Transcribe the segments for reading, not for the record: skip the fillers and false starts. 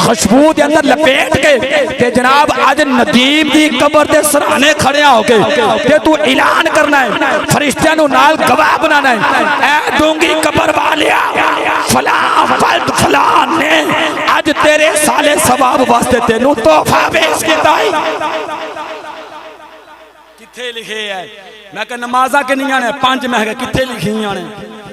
खुशबू के अंदर लपेट के जनाब अज नदीम की कबर के सराहने खड़े होके तू ऐलान करना है, फरिश्तियां नू नाल गवाह बनाना है, ऐ डूंगी कबर वालिया फलां वल्द फलां ने अज तेरे साले सवाब वास्ते तेनू तोहफा पेश कीता है। किथे लिखे है? मैं कह नमाजा किनियां ने? 5। मैं कह किथे लिखियां ने?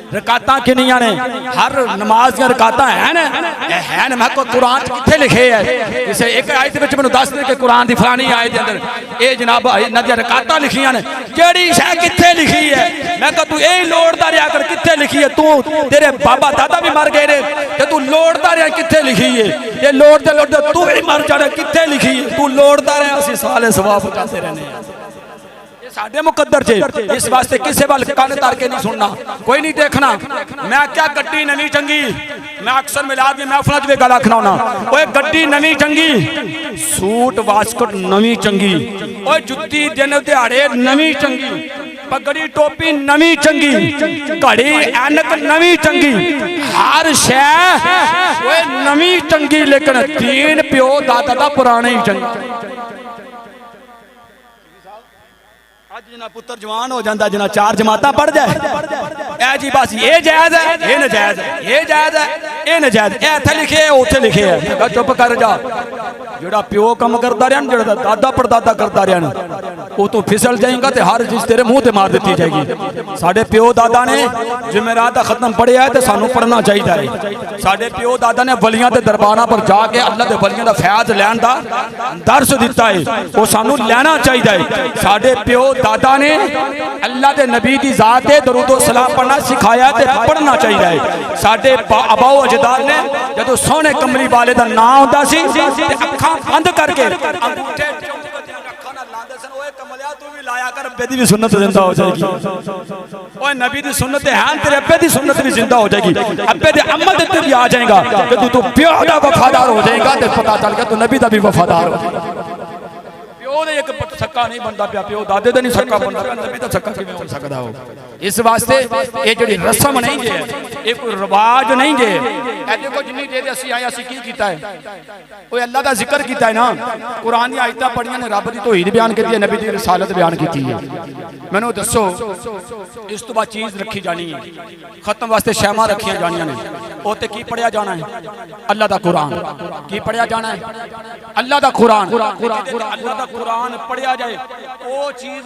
रकातां किनियां ने? हर नमाज दी रकातां है ना? मैं को कुरान किथे लिखे है? किसे एक आयत विच मैनूं दस दे कि कुरान दी फलानी आयत दे अंदर ए जनाब इन्हां दी रकातां लिखियां ने। केड़ी शै किथे लिखी है? मैं कह तू यही लोड़दा रहा कर, किथे लिखी है? तू तेरे बाबा दादा भी मर गए ने ते तू लोड़दा रहा, किथे लिखी है? ये लोड़दे लोड़दे तू भी मर जाना, किथे लिखी है? तू लोड़दा रहा, असीं साले सवाब पहुंचाते रहने साडे मुकद्दर चे। इस वास्ते किसी वाल कान धर के नहीं सुनना, कोई नहीं देखना। मैं क्या गड्डी नवी चंगी, मैं अक्सर मिलाद दी महफिलां च गल आखना होना, ओए गड्डी नवी चंगी, सूट वास्कट नवी चंगी, ओए जुत्ती दिन दिहाड़े नवी चंगी, पगड़ी टोपी नवी चंगी, घड़ी ऐनक नवी चंगी, हर शै ओए नवी चंगी, लेकिन दीन प्यो दादा दा पुराना ही चंगा। अज जना पुत्र जवान हो जाता, जना 4 जमातां पढ़ जाए, ए जी बस ये जायज है, ये नजायज है, ये जायज है, ये नजायज, इत्थे लिखे है, उत्थे लिखे है। चुप कर जा, जेड़ा प्यो कम करता रहा, जेड़ा दादा परदादा करता रहा, वो तू फिसल जाएगा तो हर चीज तेरे मुंह ते मार दी जाएगी। साडे प्यो दादा ने जुमेरात दा खत्म पढ़िया है तो सानू पढ़ना चाहिए। साडे प्यो दादा ने वलियां दे दरबारां पर जाके अल्लाह दे वलियां दा फैज लैण दा दर्स दिता है, वो सानू लेना चाहिए। साडे प्यो दादा ने अल्लाह के नबी की जात है दरूदो सलाम पढ़ना सिखाया ते पढ़ना चाहिए। साडे अबाओ अजदाद ने जदों सोहने कमली वाले का नाम होंदा सी ते अखां बंद करके अंगूठे अखां नाल लांदे सन, ओए कमलिया तू भी लाया कर, अब्बे दी भी सुन्नत जिंदा हो जाएगी। ओए नबी दी सुन्नत है, तेरे अब्बे दी सुन्नत भी जिंदा हो जाएगी, अब्बे दे अम्मा दे भी आ जाएगा कि तू प्यो दा वफादार हो जाएगा तो पता चल गया तू नबी दा भी वफादार हो जाएगा। एक सक्का नहीं बनता पिया, प्यो दादे दा नहीं सक्का बनता, नबी दा सक्का किवें हो सकदा हो? इस वास्ते ये जिहड़ी रस्म नहीं जे, ये कोई रिवाज नहीं जे। ए देखो जिन्नी देर असीं आए असीं की कीता है? ओए अल्लाह दा जिक्र कीता है ना, कुरान दी आयतां पढ़ियां ने, रब दी तौहीद बयान कीती है, नबी दी रिसालत बयान कीती है। मैनूं दसो इस तो बाद चीज़ रखी जानी है, खत्म वास्ते शैमां रखियां जानियां ने, ओते की पढ़िया जाना है? अल्लाह दा कुरान। की पढ़िया जाना है? अल्लाह दा कुरान। अल्लाह दा कुरान पढ़िया जाए, वो चीज